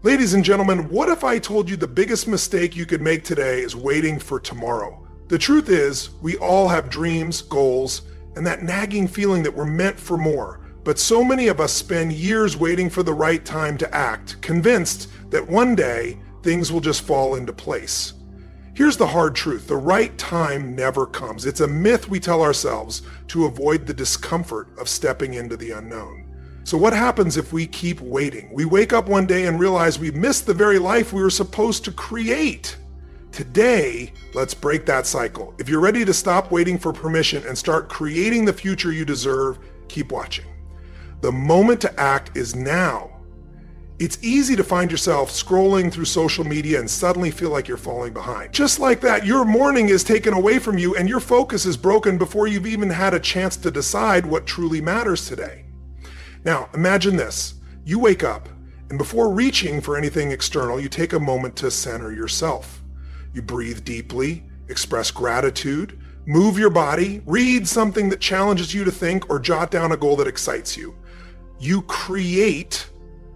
Ladies and gentlemen, what if I told you the biggest mistake you could make today is waiting for tomorrow? The truth is, we all have dreams, goals, and that nagging feeling that we're meant for more. But so many of us spend years waiting for the right time to act, convinced that one day things will just fall into place. Here's the hard truth. The right time never comes. It's a myth we tell ourselves to avoid the discomfort of stepping into the unknown. So what happens if we keep waiting? We wake up one day and realize we've missed the very life we were supposed to create. Today, let's break that cycle. If you're ready to stop waiting for permission and start creating the future you deserve, keep watching. The moment to act is now. It's easy to find yourself scrolling through social media and suddenly feel like you're falling behind. Just like that, your morning is taken away from you and your focus is broken before you've even had a chance to decide what truly matters today. Now, imagine this. You wake up, and before reaching for anything external, you take a moment to center yourself. You breathe deeply, express gratitude, move your body, read something that challenges you to think, or jot down a goal that excites you. You create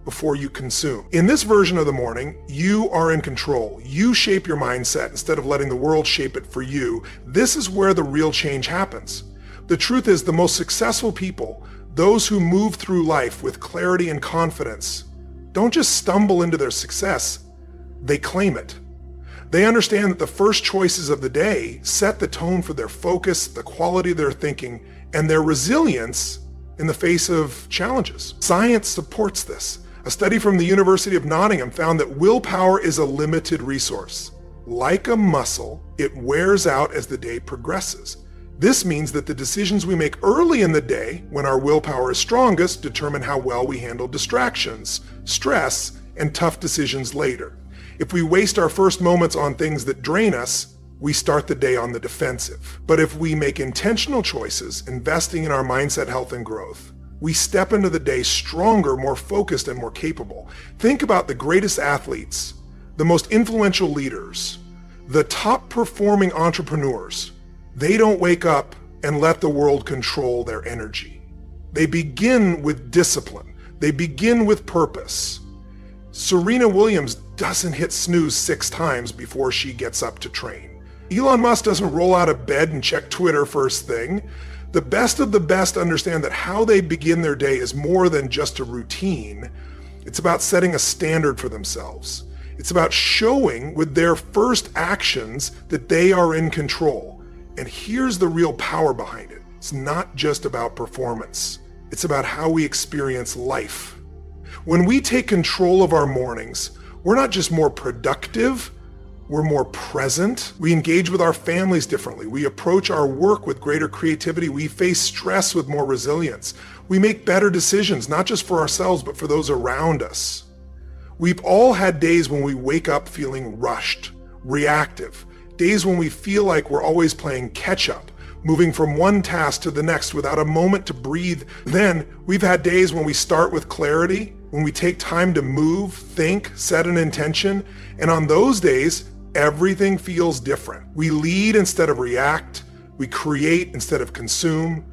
before you consume. In this version of the morning, you are in control. You shape your mindset instead of letting the world shape it for you. This is where the real change happens. The truth is, the most successful people, those who move through life with clarity and confidence, don't just stumble into their success, they claim it. They understand that the first choices of the day set the tone for their focus, the quality of their thinking, and their resilience in the face of challenges. Science supports this. A study from the University of Nottingham found that willpower is a limited resource. Like a muscle, it wears out as the day progresses. This means that the decisions we make early in the day, when our willpower is strongest, determine how well we handle distractions, stress, and tough decisions later. If we waste our first moments on things that drain us, we start the day on the defensive. But if we make intentional choices, investing in our mindset, health, and growth, we step into the day stronger, more focused, and more capable. Think about the greatest athletes, the most influential leaders, the top performing entrepreneurs. They don't wake up and let the world control their energy. They begin with discipline. They begin with purpose. Serena Williams doesn't hit snooze 6 times before she gets up to train. Elon Musk doesn't roll out of bed and check Twitter first thing. The best of the best understand that how they begin their day is more than just a routine. It's about setting a standard for themselves. It's about showing with their first actions that they are in control. And here's the real power behind it. It's not just about performance. It's about how we experience life. When we take control of our mornings, we're not just more productive, we're more present. We engage with our families differently. We approach our work with greater creativity. We face stress with more resilience. We make better decisions, not just for ourselves, but for those around us. We've all had days when we wake up feeling rushed, reactive, days when we feel like we're always playing catch up, moving from one task to the next without a moment to breathe. Then we've had days when we start with clarity, when we take time to move, think, set an intention, and on those days, everything feels different. We lead instead of react. We create instead of consume.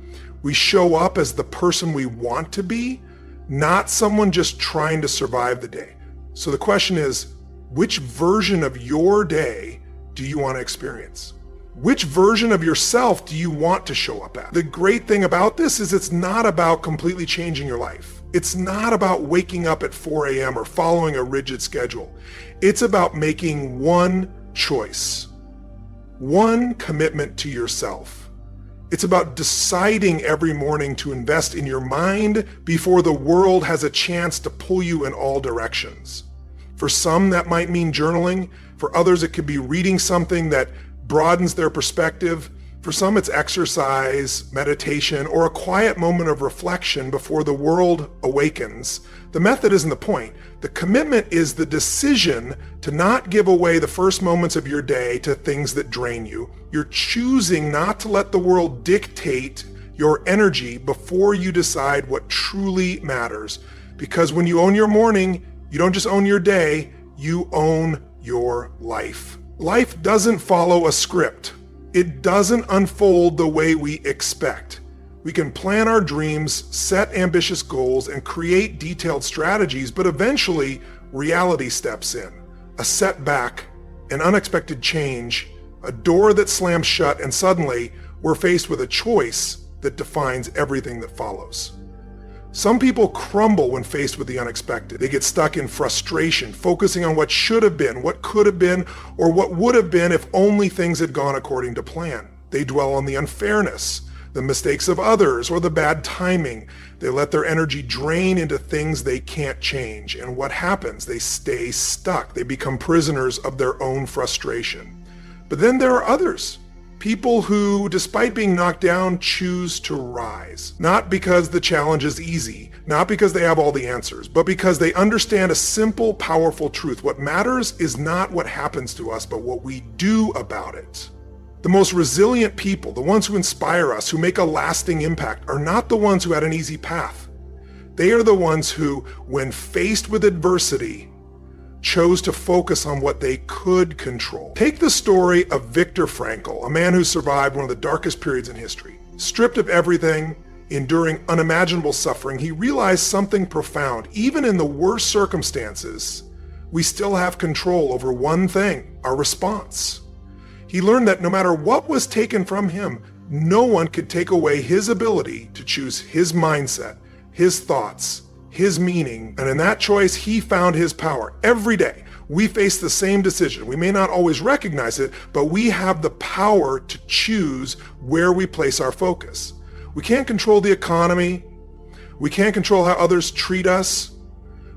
We show up as the person we want to be, not someone just trying to survive the day. So the question is, which version of your day do you want to experience? Which version of yourself do you want to show up at? The great thing about this is it's not about completely changing your life. It's not about waking up at 4 a.m. or following a rigid schedule. It's about making one choice, one commitment to yourself. It's about deciding every morning to invest in your mind before the world has a chance to pull you in all directions. For some, that might mean journaling. For others, it could be reading something that broadens their perspective. For some, it's exercise, meditation, or a quiet moment of reflection before the world awakens. The method isn't the point. The commitment is the decision to not give away the first moments of your day to things that drain you. You're choosing not to let the world dictate your energy before you decide what truly matters. Because when you own your morning, you don't just own your day, you own your life. Life doesn't follow a script. It doesn't unfold the way we expect. We can plan our dreams, set ambitious goals, and create detailed strategies, but eventually reality steps in. A setback, an unexpected change, a door that slams shut, and suddenly we're faced with a choice that defines everything that follows. Some people crumble when faced with the unexpected. They get stuck in frustration, focusing on what should have been, what could have been, or what would have been if only things had gone according to plan. They dwell on the unfairness, the mistakes of others, or the bad timing. They let their energy drain into things they can't change. And what happens? They stay stuck. They become prisoners of their own frustration. But then there are others. People who, despite being knocked down, choose to rise. Not because the challenge is easy, not because they have all the answers, but because they understand a simple, powerful truth. What matters is not what happens to us, but what we do about it. The most resilient people, the ones who inspire us, who make a lasting impact, are not the ones who had an easy path. They are the ones who, when faced with adversity, chose to focus on what they could control. Take the story of Viktor Frankl, a man who survived one of the darkest periods in history. Stripped of everything, enduring unimaginable suffering, he realized something profound. Even in the worst circumstances, we still have control over one thing: our response. He learned that no matter what was taken from him, no one could take away his ability to choose his mindset, his thoughts, his meaning, and in that choice, he found his power. Every day, we face the same decision. We may not always recognize it, but we have the power to choose where we place our focus. We can't control the economy. We can't control how others treat us.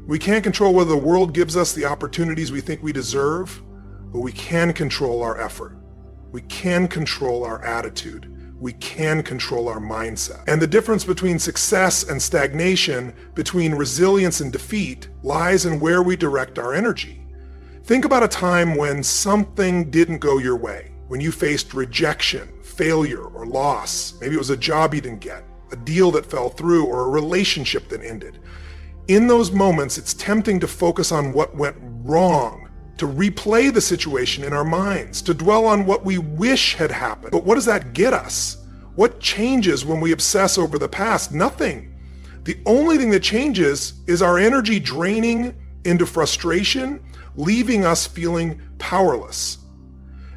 We can't control whether the world gives us the opportunities we think we deserve, but we can control our effort. We can control our attitude. We can control our mindset. And the difference between success and stagnation, between resilience and defeat, lies in where we direct our energy. Think about a time when something didn't go your way, when you faced rejection, failure, or loss. Maybe it was a job you didn't get, a deal that fell through, or a relationship that ended. In those moments, it's tempting to focus on what went wrong, to replay the situation in our minds, to dwell on what we wish had happened. But what does that get us? What changes when we obsess over the past? Nothing. The only thing that changes is our energy draining into frustration, leaving us feeling powerless.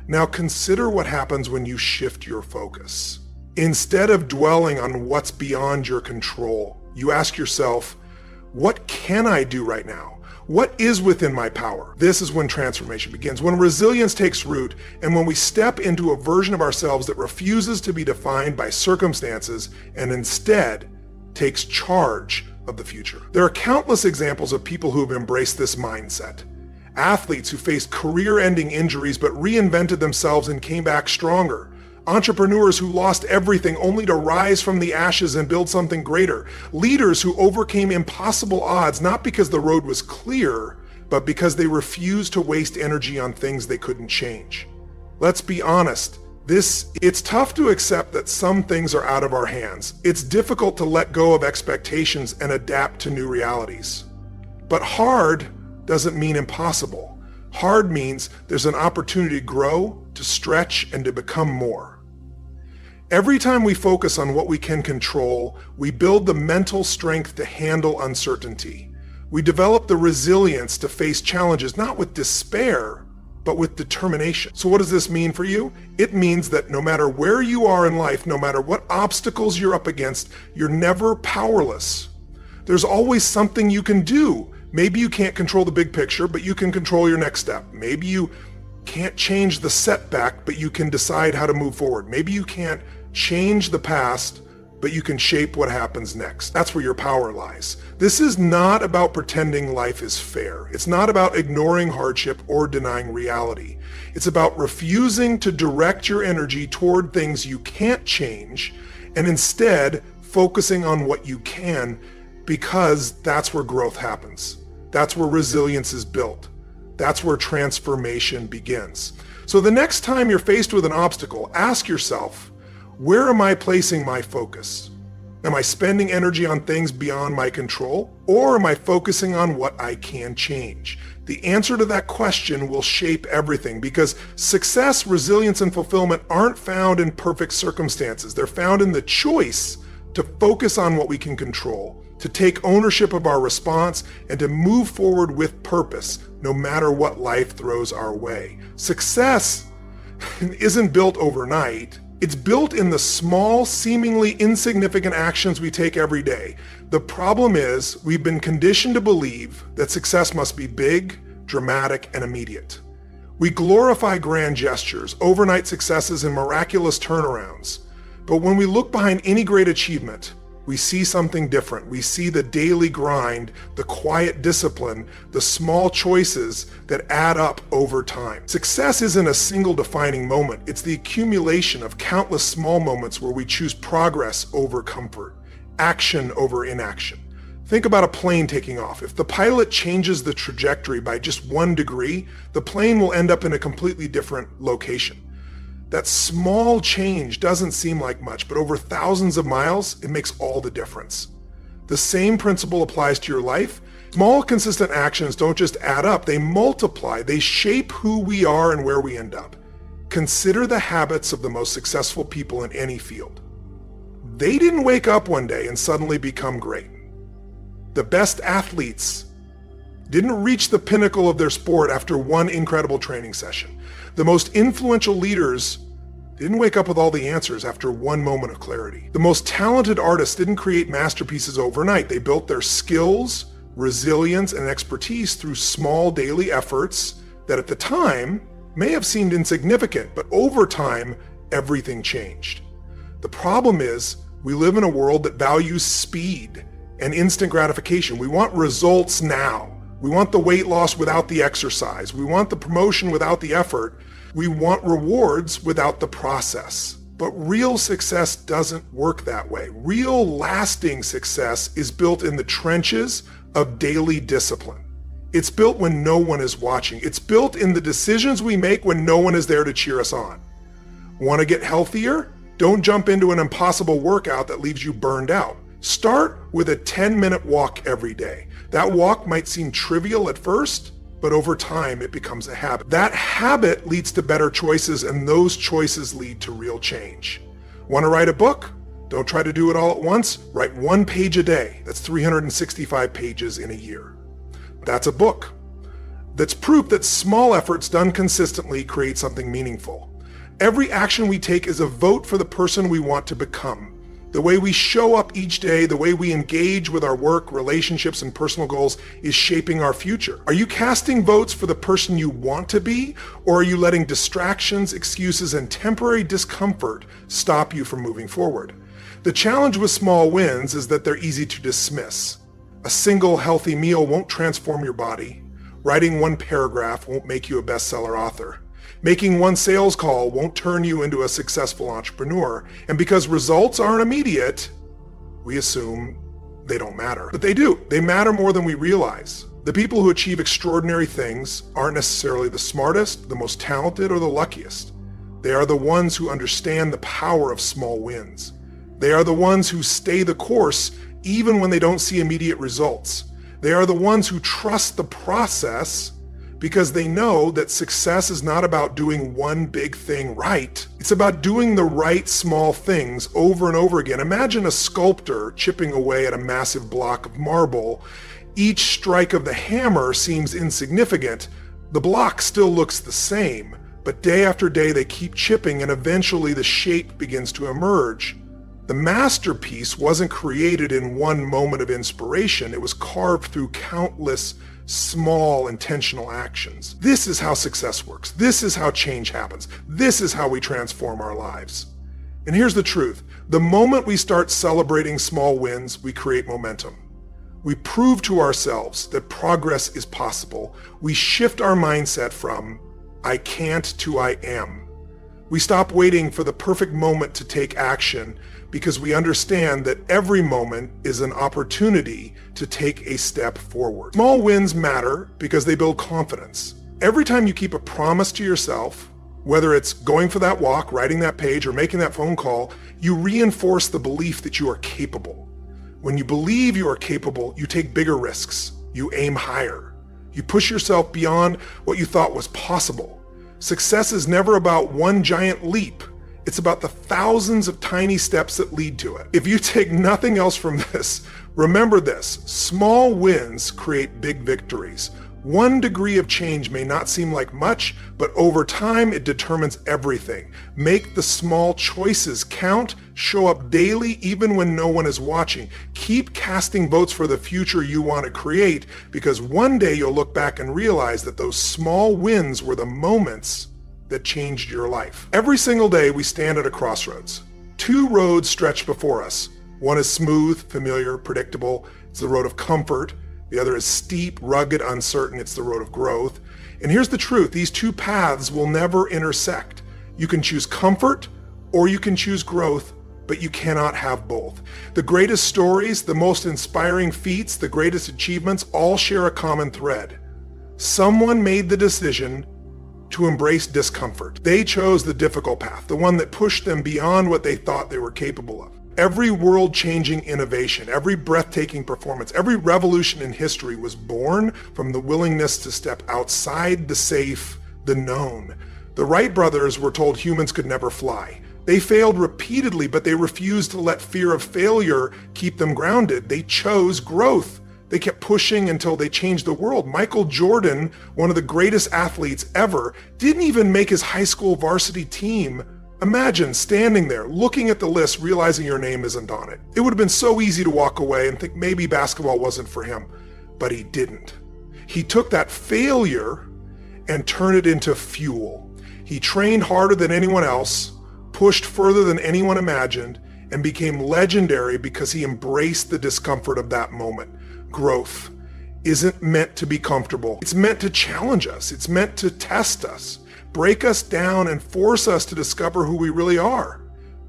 Now consider what happens when you shift your focus. Instead of dwelling on what's beyond your control, you ask yourself, what can I do right now? What is within my power? This is when transformation begins, when resilience takes root, and when we step into a version of ourselves that refuses to be defined by circumstances and instead takes charge of the future. There are countless examples of people who have embraced this mindset. Athletes who faced career-ending injuries but reinvented themselves and came back stronger. Entrepreneurs who lost everything only to rise from the ashes and build something greater. Leaders who overcame impossible odds not because the road was clear, but because they refused to waste energy on things they couldn't change. Let's be honest, it's tough to accept that some things are out of our hands. It's difficult to let go of expectations and adapt to new realities. But hard doesn't mean impossible. Hard means there's an opportunity to grow, to stretch, and to become more. Every time we focus on what we can control, we build the mental strength to handle uncertainty. We develop the resilience to face challenges, not with despair, but with determination. So what does this mean for you? It means that no matter where you are in life, no matter what obstacles you're up against, you're never powerless. There's always something you can do. Maybe you can't control the big picture, but you can control your next step. Maybe you can't change the setback, but you can decide how to move forward. Maybe you can't change the past, but you can shape what happens next. That's where your power lies. This is not about pretending life is fair. It's not about ignoring hardship or denying reality. It's about refusing to direct your energy toward things you can't change and instead focusing on what you can, because that's where growth happens. That's where resilience is built. That's where transformation begins. So the next time you're faced with an obstacle, ask yourself, where am I placing my focus? Am I spending energy on things beyond my control, or am I focusing on what I can change? The answer to that question will shape everything, because success, resilience, and fulfillment aren't found in perfect circumstances. They're found in the choice to focus on what we can control to take ownership of our response, and to move forward with purpose, no matter what life throws our way. Success isn't built overnight. It's built in the small, seemingly insignificant actions we take every day. The problem is, we've been conditioned to believe that success must be big, dramatic, and immediate. We glorify grand gestures, overnight successes, and miraculous turnarounds. But when we look behind any great achievement, we see something different. We see the daily grind, the quiet discipline, the small choices that add up over time. Success isn't a single defining moment. It's the accumulation of countless small moments where we choose progress over comfort, action over inaction. Think about a plane taking off. If the pilot changes the trajectory by just 1 degree, the plane will end up in a completely different location. That small change doesn't seem like much, but over thousands of miles, it makes all the difference. The same principle applies to your life. Small, consistent actions don't just add up, they multiply. They shape who we are and where we end up. Consider the habits of the most successful people in any field. They didn't wake up one day and suddenly become great. The best athletes didn't reach the pinnacle of their sport after one incredible training session. The most influential leaders didn't wake up with all the answers after one moment of clarity. The most talented artists didn't create masterpieces overnight. They built their skills, resilience, and expertise through small daily efforts that at the time may have seemed insignificant, but over time, everything changed. The problem is, we live in a world that values speed and instant gratification. We want results now. We want the weight loss without the exercise. We want the promotion without the effort. We want rewards without the process. But real success doesn't work that way. Real lasting success is built in the trenches of daily discipline. It's built when no one is watching. It's built in the decisions we make when no one is there to cheer us on. Want to get healthier? Don't jump into an impossible workout that leaves you burned out. Start with a 10-minute walk every day. That walk might seem trivial at first, but over time it becomes a habit. That habit leads to better choices, and those choices lead to real change. Want to write a book? Don't try to do it all at once. Write 1 page a day. That's 365 pages in a year. That's a book. That's proof that small efforts done consistently create something meaningful. Every action we take is a vote for the person we want to become. The way we show up each day, the way we engage with our work, relationships, and personal goals is shaping our future. Are you casting votes for the person you want to be, or are you letting distractions, excuses, and temporary discomfort stop you from moving forward? The challenge with small wins is that they're easy to dismiss. A single healthy meal won't transform your body. Writing 1 paragraph won't make you a bestseller author. Making 1 sales call won't turn you into a successful entrepreneur. And because results aren't immediate, we assume they don't matter. But they do. They matter more than we realize. The people who achieve extraordinary things aren't necessarily the smartest, the most talented, or the luckiest. They are the ones who understand the power of small wins. They are the ones who stay the course even when they don't see immediate results. They are the ones who trust the process because they know that success is not about doing one big thing right. It's about doing the right small things over and over again. Imagine a sculptor chipping away at a massive block of marble. Each strike of the hammer seems insignificant. The block still looks the same, but day after day they keep chipping and eventually the shape begins to emerge. The masterpiece wasn't created in one moment of inspiration. It was carved through countless small intentional actions. This is how success works. This is how change happens. This is how we transform our lives. And here's the truth. The moment we start celebrating small wins, we create momentum. We prove to ourselves that progress is possible. We shift our mindset from I can't to I am. We stop waiting for the perfect moment to take action because we understand that every moment is an opportunity to take a step forward. Small wins matter because they build confidence. Every time you keep a promise to yourself, whether it's going for that walk, writing that page, or making that phone call, you reinforce the belief that you are capable. When you believe you are capable, you take bigger risks. You aim higher. You push yourself beyond what you thought was possible. Success is never about one giant leap. It's about the thousands of tiny steps that lead to it. If you take nothing else from this, Remember this, small wins create big victories. 1 degree of change may not seem like much, but over time it determines everything. Make the small choices count, show up daily even when no one is watching. Keep casting votes for the future you want to create, because one day you'll look back and realize that those small wins were the moments that changed your life. Every single day we stand at a crossroads. 2 roads stretch before us. One is smooth, familiar, predictable. It's the road of comfort. The other is steep, rugged, uncertain. It's the road of growth. And here's the truth. These 2 paths will never intersect. You can choose comfort or you can choose growth, but you cannot have both. The greatest stories, the most inspiring feats, the greatest achievements all share a common thread. Someone made the decision to embrace discomfort. They chose the difficult path, the one that pushed them beyond what they thought they were capable of. Every world-changing innovation, every breathtaking performance, every revolution in history was born from the willingness to step outside the safe, the known. The Wright brothers were told humans could never fly. They failed repeatedly, but they refused to let fear of failure keep them grounded. They chose growth. They kept pushing until they changed the world. Michael Jordan, one of the greatest athletes ever, didn't even make his high school varsity team. Imagine standing there, looking at the list, realizing your name isn't on it. It would have been so easy to walk away and think maybe basketball wasn't for him, but he didn't. He took that failure and turned it into fuel. He trained harder than anyone else, pushed further than anyone imagined, and became legendary because he embraced the discomfort of that moment. Growth isn't meant to be comfortable. It's meant to challenge us. It's meant to test us, break us down, and force us to discover who we really are.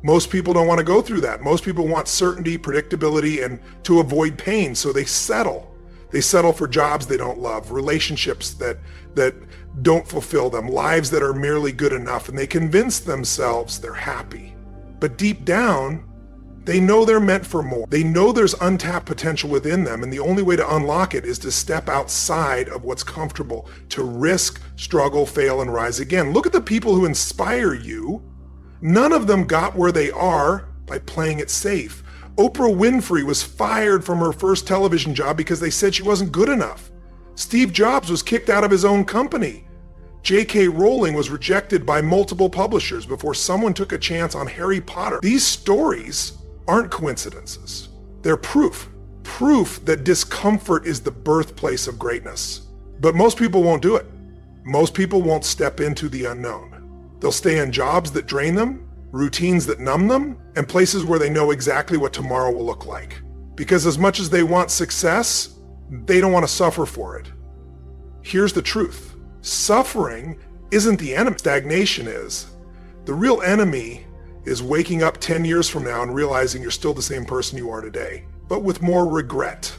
Most people don't want to go through that. Most people want certainty, predictability, and to avoid pain, so they settle. They settle for jobs they don't love, relationships that don't fulfill them, lives that are merely good enough, and they convince themselves they're happy. But deep down, they know they're meant for more. They know there's untapped potential within them, and the only way to unlock it is to step outside of what's comfortable, to risk, struggle, fail, and rise again. Look at the people who inspire you. None of them got where they are by playing it safe. Oprah Winfrey was fired from her first television job because they said she wasn't good enough. Steve Jobs was kicked out of his own company. J.K. Rowling was rejected by multiple publishers before someone took a chance on Harry Potter. These stories aren't coincidences. They're proof that discomfort is the birthplace of greatness. But most people won't do it. Most people won't step into the unknown. They'll stay in jobs that drain them, routines that numb them, and places where they know exactly what tomorrow will look like. Because as much as they want success, they don't want to suffer for it. Here's the truth. Suffering isn't the enemy. Stagnation is. The real enemy is waking up 10 years from now and realizing you're still the same person you are today, but with more regret.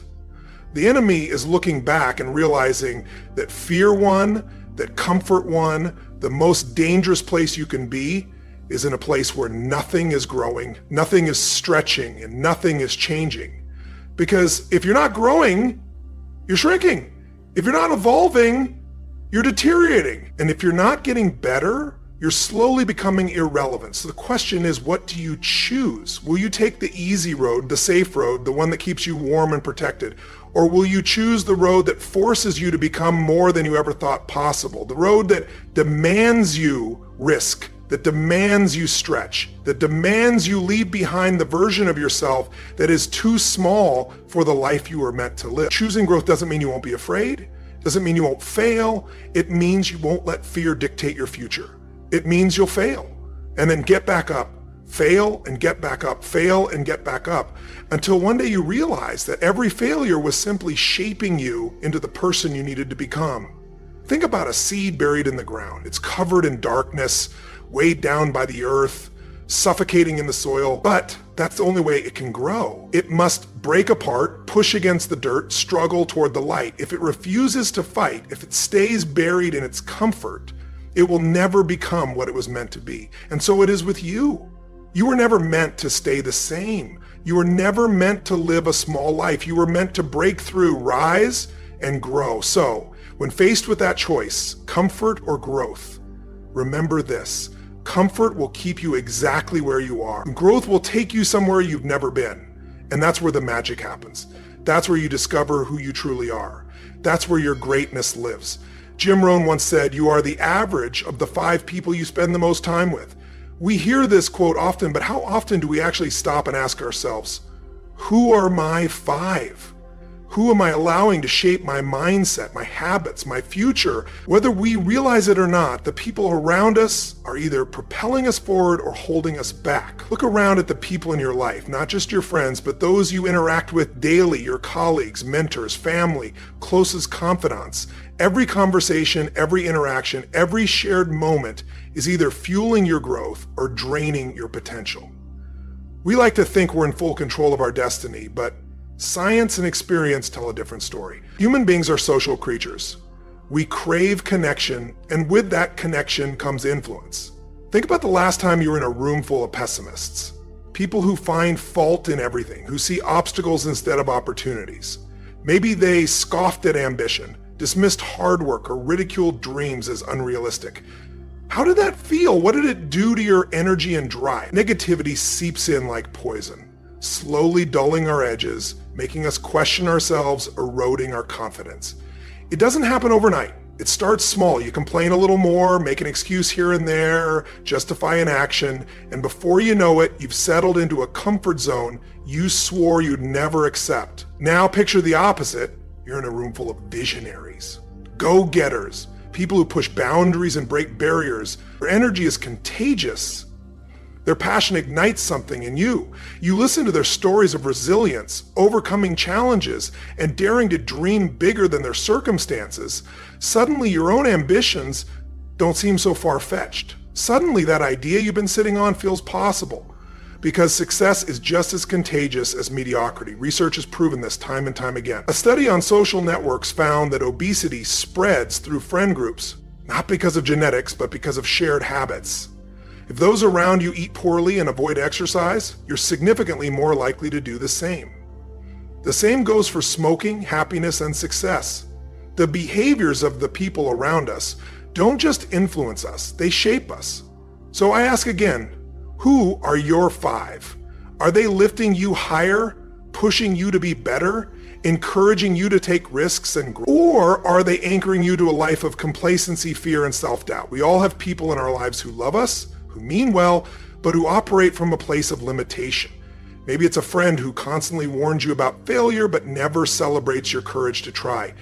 The enemy is looking back and realizing that fear won, that comfort won. The most dangerous place you can be is in a place where nothing is growing, nothing is stretching, and nothing is changing. Because if you're not growing, you're shrinking. If you're not evolving, you're deteriorating. And if you're not getting better, you're slowly becoming irrelevant. So the question is, what do you choose? Will you take the easy road, the safe road, the one that keeps you warm and protected? Or will you choose the road that forces you to become more than you ever thought possible? The road that demands you risk, that demands you stretch, that demands you leave behind the version of yourself that is too small for the life you were meant to live. Choosing growth doesn't mean you won't be afraid, doesn't mean you won't fail. It means you won't let fear dictate your future. It means you'll fail and then get back up, fail and get back up, fail and get back up, until one day you realize that every failure was simply shaping you into the person you needed to become. Think about a seed buried in the ground. It's covered in darkness, weighed down by the earth, suffocating in the soil, but that's the only way it can grow. It must break apart, push against the dirt, struggle toward the light. If it refuses to fight, if it stays buried in its comfort, it will never become what it was meant to be. And so it is with you. You were never meant to stay the same. You were never meant to live a small life. You were meant to break through, rise, and grow. So when faced with that choice, comfort or growth, remember this. Comfort will keep you exactly where you are. Growth will take you somewhere you've never been. And that's where the magic happens. That's where you discover who you truly are. That's where your greatness lives. Jim Rohn once said, "You are the average of the 5 people you spend the most time with." We hear this quote often, but how often do we actually stop and ask ourselves, who are my 5? Who am I allowing to shape my mindset, my habits, my future? Whether we realize it or not, the people around us are either propelling us forward or holding us back. Look around at the people in your life, not just your friends, but those you interact with daily, your colleagues, mentors, family, closest confidants. Every conversation, every interaction, every shared moment is either fueling your growth or draining your potential. We like to think we're in full control of our destiny, but science and experience tell a different story. Human beings are social creatures. We crave connection, and with that connection comes influence. Think about the last time you were in a room full of pessimists. People who find fault in everything, who see obstacles instead of opportunities. Maybe they scoffed at ambition, dismissed hard work, or ridiculed dreams as unrealistic. How did that feel? What did it do to your energy and drive? Negativity seeps in like poison, slowly dulling our edges, making us question ourselves, eroding our confidence. It doesn't happen overnight. It starts small. You complain a little more, make an excuse here and there, justify an action, and before you know it, you've settled into a comfort zone you swore you'd never accept. Now picture the opposite. You're in a room full of visionaries, go-getters, people who push boundaries and break barriers. Their energy is contagious. Their passion ignites something in you. You listen to their stories of resilience, overcoming challenges, and daring to dream bigger than their circumstances. Suddenly, your own ambitions don't seem so far-fetched. Suddenly, that idea you've been sitting on feels possible. Because success is just as contagious as mediocrity. Research has proven this time and time again. A study on social networks found that obesity spreads through friend groups, not because of genetics, but because of shared habits. If those around you eat poorly and avoid exercise, you're significantly more likely to do the same. The same goes for smoking, happiness, and success. The behaviors of the people around us don't just influence us, they shape us. So I ask again, who are your 5? Are they lifting you higher, pushing you to be better, encouraging you to take risks and grow? Or are they anchoring you to a life of complacency, fear, and self-doubt? We all have people in our lives who love us, who mean well, but who operate from a place of limitation. Maybe it's a friend who constantly warns you about failure but never celebrates your courage to try.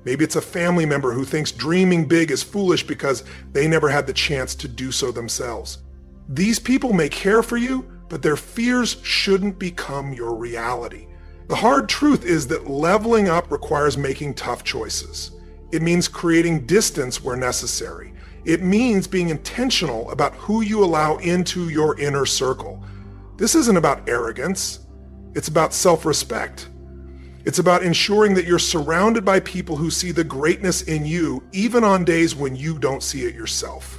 Maybe it's a family member who thinks dreaming big is foolish because they never had the chance to do so themselves. These people may care for you, but their fears shouldn't become your reality. The hard truth is that leveling up requires making tough choices. It means creating distance where necessary. It means being intentional about who you allow into your inner circle. This isn't about arrogance. It's about self-respect. It's about ensuring that you're surrounded by people who see the greatness in you, even on days when you don't see it yourself.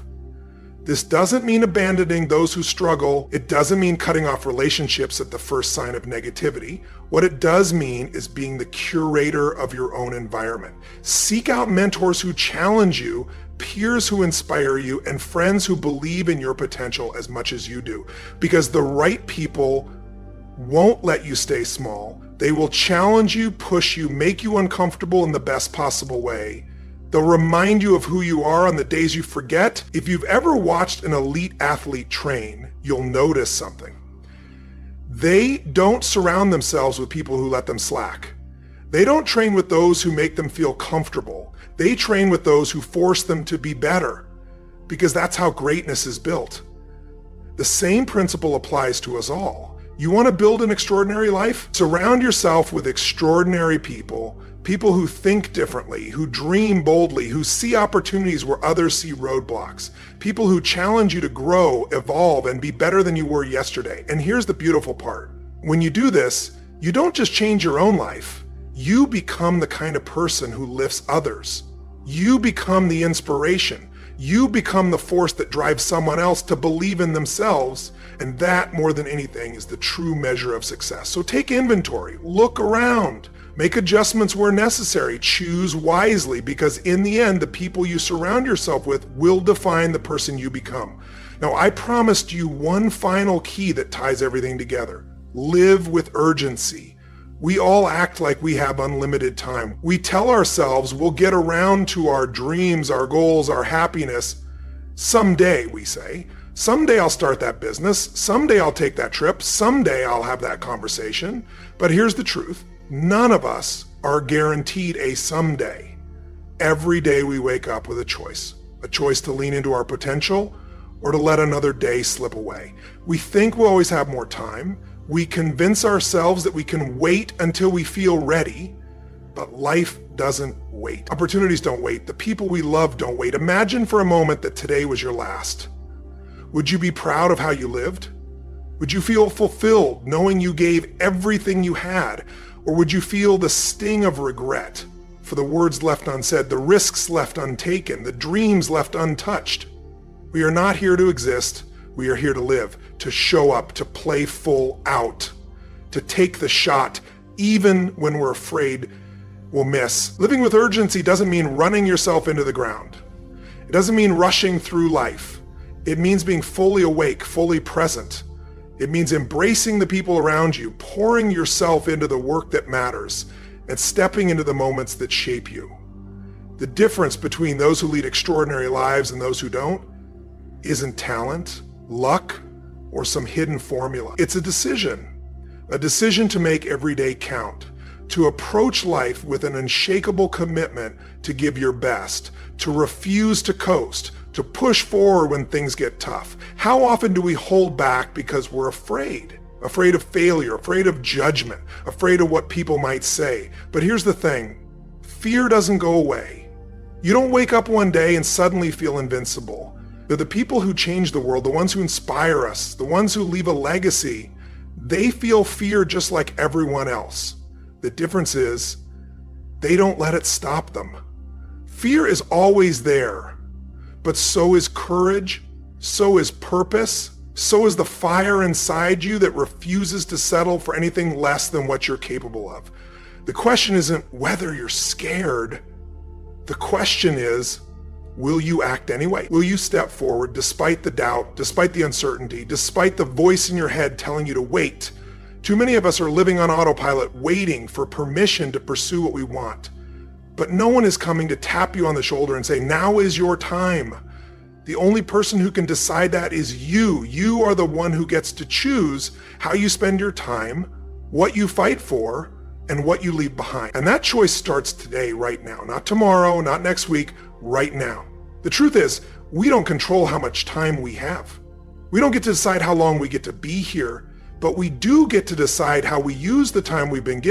This doesn't mean abandoning those who struggle. It doesn't mean cutting off relationships at the first sign of negativity. What it does mean is being the curator of your own environment. Seek out mentors who challenge you, peers who inspire you, and friends who believe in your potential as much as you do. Because the right people won't let you stay small. They will challenge you, push you, make you uncomfortable in the best possible way. They'll remind you of who you are on the days you forget. If you've ever watched an elite athlete train, you'll notice something. They don't surround themselves with people who let them slack. They don't train with those who make them feel comfortable. They train with those who force them to be better, because that's how greatness is built. The same principle applies to us all. You want to build an extraordinary life? Surround yourself with extraordinary people, people who think differently, who dream boldly, who see opportunities where others see roadblocks, people who challenge you to grow, evolve, and be better than you were yesterday. And here's the beautiful part. When you do this, you don't just change your own life. You become the kind of person who lifts others. You become the inspiration. You become the force that drives someone else to believe in themselves. And that, more than anything, is the true measure of success. So take inventory, look around, make adjustments where necessary, choose wisely, because in the end, the people you surround yourself with will define the person you become. Now, I promised you one final key that ties everything together. Live with urgency. We all act like we have unlimited time. We tell ourselves we'll get around to our dreams, our goals, our happiness. Someday, we say. Someday I'll start that business. Someday I'll take that trip. Someday I'll have that conversation. But here's the truth. None of us are guaranteed a someday. Every day we wake up with a choice to lean into our potential or to let another day slip away. We think we'll always have more time. We convince ourselves that we can wait until we feel ready, but life doesn't wait. Opportunities don't wait. The people we love don't wait. Imagine for a moment that today was your last. Would you be proud of how you lived? Would you feel fulfilled knowing you gave everything you had? Or would you feel the sting of regret for the words left unsaid, the risks left untaken, the dreams left untouched? We are not here to exist. We are here to live, to show up, to play full out, to take the shot, even when we're afraid we'll miss. Living with urgency doesn't mean running yourself into the ground. It doesn't mean rushing through life. It means being fully awake, fully present. It means embracing the people around you, pouring yourself into the work that matters, and stepping into the moments that shape you. The difference between those who lead extraordinary lives and those who don't isn't talent, luck, or some hidden formula. It's a decision to make every day count, to approach life with an unshakable commitment to give your best, to refuse to coast, to push forward when things get tough. How often do we hold back because we're afraid? Afraid of failure, afraid of judgment, afraid of what people might say. But here's the thing, fear doesn't go away. You don't wake up one day and suddenly feel invincible. They're the people who change the world, the ones who inspire us, the ones who leave a legacy. They feel fear just like everyone else. The difference is they don't let it stop them. Fear is always there, but so is courage, so is purpose, so is the fire inside you that refuses to settle for anything less than what you're capable of. The question isn't whether you're scared. The question is, will you act anyway? Will you step forward despite the doubt, despite the uncertainty, despite the voice in your head telling you to wait? Too many of us are living on autopilot, waiting for permission to pursue what we want. But no one is coming to tap you on the shoulder and say, now is your time. The only person who can decide that is you. You are the one who gets to choose how you spend your time, what you fight for, and what you leave behind. And that choice starts today, right now. Not tomorrow, not next week, right now. The truth is, we don't control how much time we have. We don't get to decide how long we get to be here, but we do get to decide how we use the time we've been given.